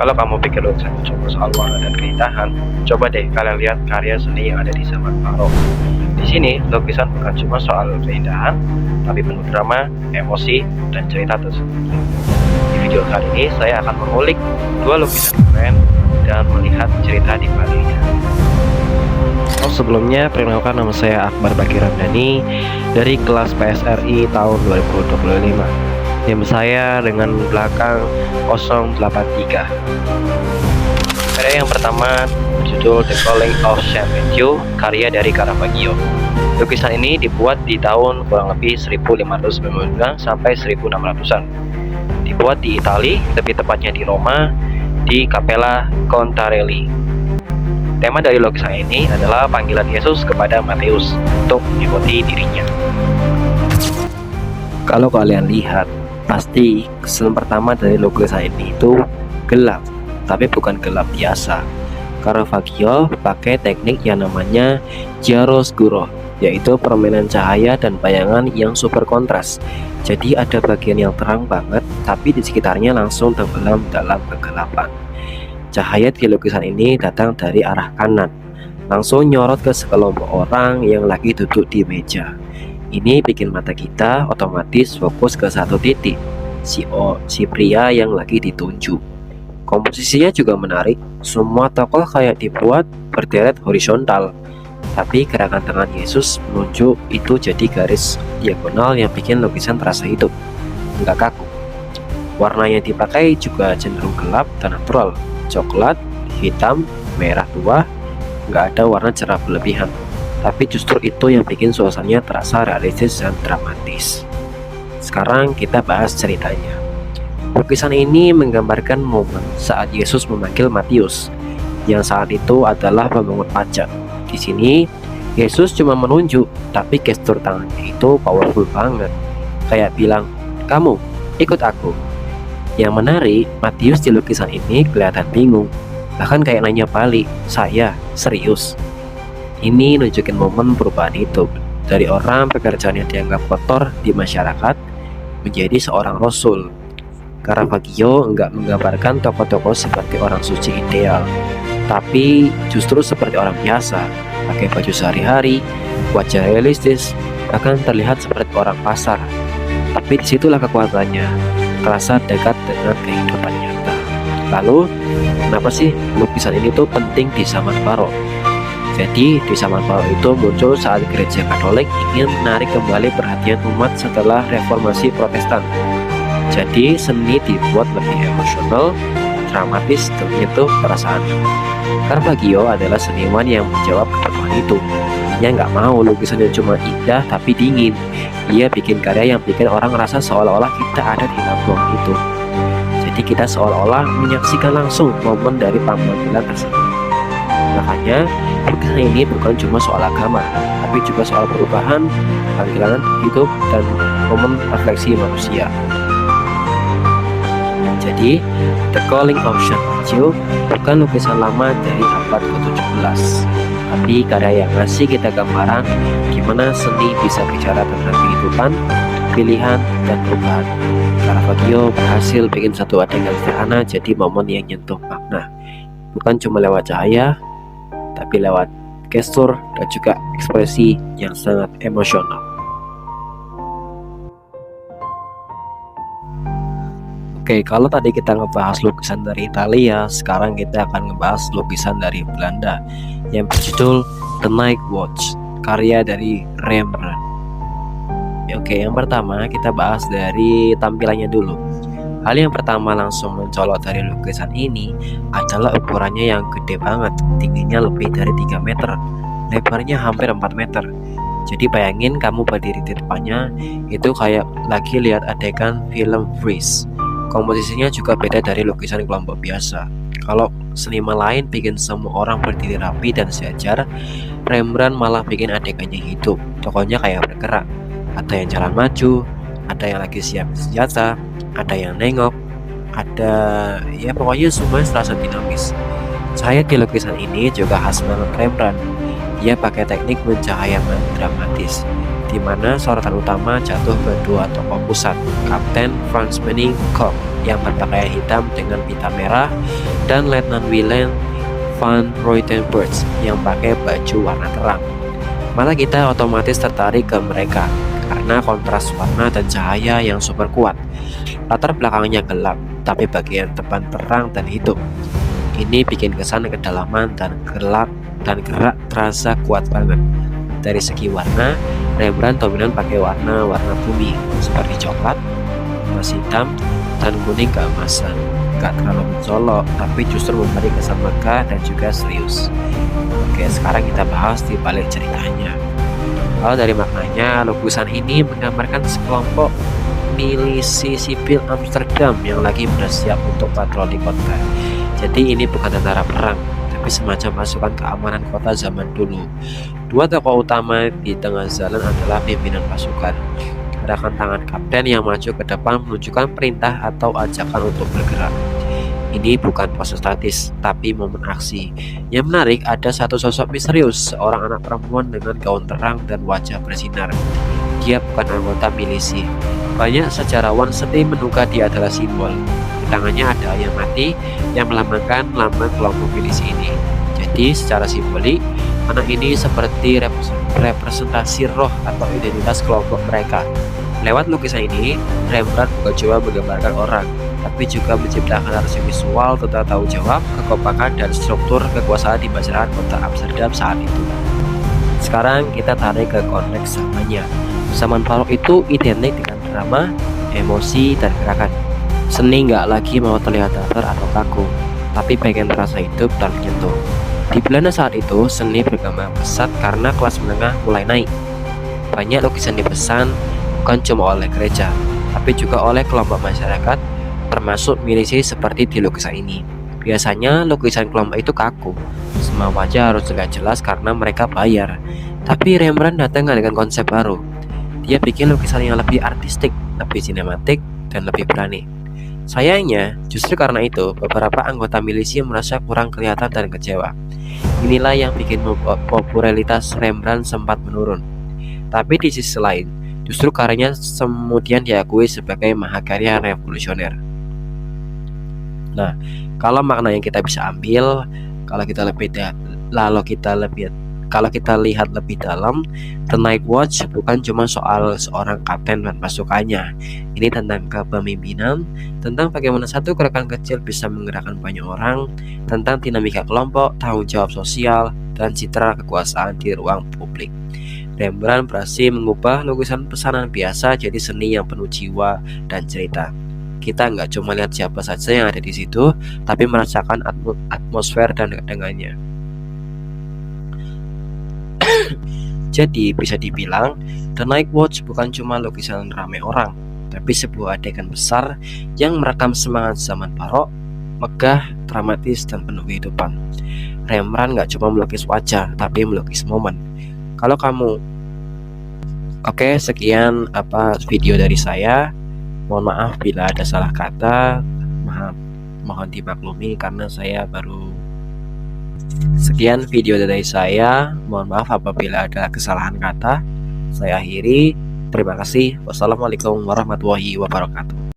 Kalau kamu pikir lukisan cuma soal warna dan keindahan, coba deh kalian lihat karya seni yang ada di zaman Faro. Di sini, lukisan bukan cuma soal keindahan, tapi penuh drama, emosi, dan cerita tersebut. Di video kali ini, saya akan mengulik dua lukisan keren dan melihat cerita di baliknya. Sebelumnya, perkenalkan nama saya Akbar Baki Ramdhani dari kelas PSRI tahun 2025. NIM saya dengan belakang 083. Karya yang pertama berjudul The Calling of St. Matthew, karya dari Caravaggio. Lukisan ini dibuat di tahun kurang lebih 1595 sampai 1600-an. Dibuat di Italia, lebih tepatnya di Roma, di Cappella Contarelli. Tema dari lukisan ini adalah panggilan Yesus kepada Matius untuk mengikuti dirinya. Kalau kalian lihat, pasti kesan pertama dari lukisan ini itu gelap, tapi bukan gelap biasa. Caravaggio pakai teknik yang namanya chiaroscuro, yaitu permainan cahaya dan bayangan yang super kontras. Jadi ada bagian yang terang banget, tapi di sekitarnya langsung tenggelam dalam kegelapan. Cahaya di lukisan ini datang dari arah kanan, langsung nyorot ke sekelompok orang yang lagi duduk di meja. Ini bikin mata kita otomatis fokus ke satu titik, si pria yang lagi ditunjuk. Komposisinya juga menarik, semua tokoh kayak dibuat berderet horizontal, tapi gerakan tangan Yesus menunjuk itu jadi garis diagonal yang bikin lukisan terasa hidup, nggak kaku. Warna yang dipakai juga cenderung gelap dan natural, coklat, hitam, merah tua, nggak ada warna cerah berlebihan. Tapi justru itu yang bikin suasananya terasa realistis dan dramatis. Sekarang kita bahas ceritanya. Lukisan ini menggambarkan momen saat Yesus memanggil Matius, yang saat itu adalah pemungut pajak. Di sini, Yesus cuma menunjuk, tapi gestur tangannya itu powerful banget. Kayak bilang, "Kamu, ikut aku." Yang menarik, Matius di lukisan ini kelihatan bingung, bahkan kayak nanya balik, "Saya serius?" Ini nunjukin momen perubahan hidup dari orang pekerjaan yang dianggap kotor di masyarakat menjadi seorang rasul. Caravaggio enggak menggambarkan tokoh-tokoh seperti orang suci ideal, tapi justru seperti orang biasa, pakai baju sehari-hari, wajah realistis, bahkan terlihat seperti orang pasar. Tapi disitulah kekuatannya, terasa dekat dengan kehidupan nyata. Lalu, kenapa sih lukisan ini tuh penting di zaman Barok? Jadi, di zaman Barok itu muncul saat gereja Katolik ingin menarik kembali perhatian umat setelah reformasi Protestan. Jadi, seni dibuat lebih emosional, dramatis, dan menyentuh perasaan. Caravaggio adalah seniman yang menjawab kebutuhan itu. Dia nggak mau lukisan yang cuma indah tapi dingin. Dia bikin karya yang bikin orang rasa seolah-olah kita ada di dalam ruang itu. Jadi kita seolah-olah menyaksikan langsung momen dari panggilan tersebut. Makanya lukisan ini bukan cuma soal agama, tapi juga soal perubahan, panggilan hidup, dan momen refleksi manusia. Jadi, The Calling of St. Matthew bukan lukisan lama dari abad ke-17, tapi karya yang ngasih kita gambaran gimana seni bisa bicara tentang kehidupan, pilihan, dan perubahan. Caravaggio berhasil bikin satu adegan sederhana jadi momen yang nyentuh makna, bukan cuma lewat cahaya, tapi lewat gestur dan juga ekspresi yang sangat emosional. Oke, kalau tadi kita ngebahas lukisan dari Italia, sekarang kita akan ngebahas lukisan dari Belanda yang berjudul The Night Watch, karya dari Rembrandt. Oke, yang pertama kita bahas dari tampilannya dulu. Hal yang pertama langsung mencolok dari lukisan ini adalah ukurannya yang gede banget, tingginya lebih dari 3 meter, lebarnya hampir 4 meter. Jadi bayangin kamu berdiri di depannya, itu kayak lagi lihat adegan film Freeze. Komposisinya juga beda dari lukisan kelompok biasa. Kalau seniman lain bikin semua orang berdiri rapi dan sejajar, Rembrandt malah bikin adegannya hidup. Tokohnya kayak bergerak. Ada yang jalan maju, ada yang lagi siap senjata, ada yang nengok, ada ya pokoknya semuanya terasa dinamis. Cahaya di lukisan ini juga khas banget Rembrandt. Dia pakai teknik pencahayaman dramatis, di mana sorotan utama jatuh ke dua tokoh pusat, Kapten Franz Meneing Koch yang berpakaian hitam dengan pita merah dan Letnan Willem van Ruytenburg yang pakai baju warna terang. Mata kita otomatis tertarik ke mereka karena kontras warna dan cahaya yang super kuat. Latar belakangnya gelap, tapi bagian depan terang dan hidup. Ini bikin kesan kedalaman dan gerak terasa kuat banget. Dari segi warna, Rembrandt dominan pakai warna bumi seperti coklat, emas hitam, dan kuning keemasan. Gak terlalu mencolok, tapi justru memberi kesan megah dan juga serius. Oke, sekarang kita bahas di balik ceritanya. Kalau dari maknanya, lukisan ini menggambarkan sekelompok milisi sipil Amsterdam yang lagi bersiap untuk patroli kota. Jadi ini bukan tentara perang, tapi semacam pasukan keamanan kota zaman dulu. Dua tokoh utama di tengah jalan adalah pimpinan pasukan. Gerakan tangan kapten yang maju ke depan menunjukkan perintah atau ajakan untuk bergerak. Ini bukan pose statis, tapi momen aksi. Yang menarik, ada satu sosok misterius, seorang anak perempuan dengan gaun terang dan wajah bersinar. Dia bukan anggota milisi. Banyak sejarawan seni menduga dia adalah simbol. Di tangannya ada ayam mati yang melambangkan lambang kelompok milisi ini. Jadi secara simbolik, anak ini seperti representasi roh atau identitas kelompok mereka. Lewat lukisan ini, Rembrandt bukan cuma menggambarkan orang, tapi juga menciptakan narasi visual tentang tanggung jawab, kekompakan, dan struktur kekuasaan di masyarakat kota Amsterdam saat itu. Sekarang kita tarik ke konteks zamannya. Zaman barok itu identik dengan drama, emosi, dan gerakan. Seni nggak lagi mau terlihat datar atau kaku, tapi pengen terasa hidup dan menyentuh. Di Belanda saat itu, seni berkembang pesat karena kelas menengah mulai naik. Banyak lukisan dipesan bukan cuma oleh gereja, tapi juga oleh kelompok masyarakat, termasuk milisi seperti di lukisan ini. Biasanya lukisan kelompok itu kaku, semua wajah harus terlihat jelas karena mereka bayar. Tapi Rembrandt datang dengan konsep baru. Dia bikin lukisan yang lebih artistik, lebih sinematik, dan lebih berani. Sayangnya, justru karena itu, beberapa anggota milisi merasa kurang kelihatan dan kecewa. Inilah yang bikin popularitas Rembrandt sempat menurun. Tapi di sisi lain, justru karyanya kemudian diakui sebagai mahakarya revolusioner. Nah, kalau makna yang kita bisa ambil, kalau kita lihat lebih dalam, The Night Watch bukan cuma soal seorang kapten dan pasukannya. Ini tentang kepemimpinan, tentang bagaimana satu gerakan kecil bisa menggerakkan banyak orang, tentang dinamika kelompok, tanggung jawab sosial, dan citra kekuasaan di ruang publik. Rembrandt berhasil mengubah lukisan pesanan biasa jadi seni yang penuh jiwa dan cerita. Kita nggak cuma lihat siapa saja yang ada di situ, tapi merasakan atmosfer dan kedengannya. Jadi bisa dibilang, The Night Watch bukan cuma lukisan ramai orang, tapi sebuah adegan besar yang merekam semangat zaman barok, megah, dramatis, dan penuh kehidupan. Rembrandt nggak cuma melukis wajah, tapi melukis momen. Kalau kamu sekian video dari saya. Mohon maaf bila ada salah kata. Mohon dimaklumi karena saya baru. Sekian video dari saya. Mohon maaf apabila ada kesalahan kata. Saya akhiri. Terima kasih. Wassalamualaikum warahmatullahi wabarakatuh.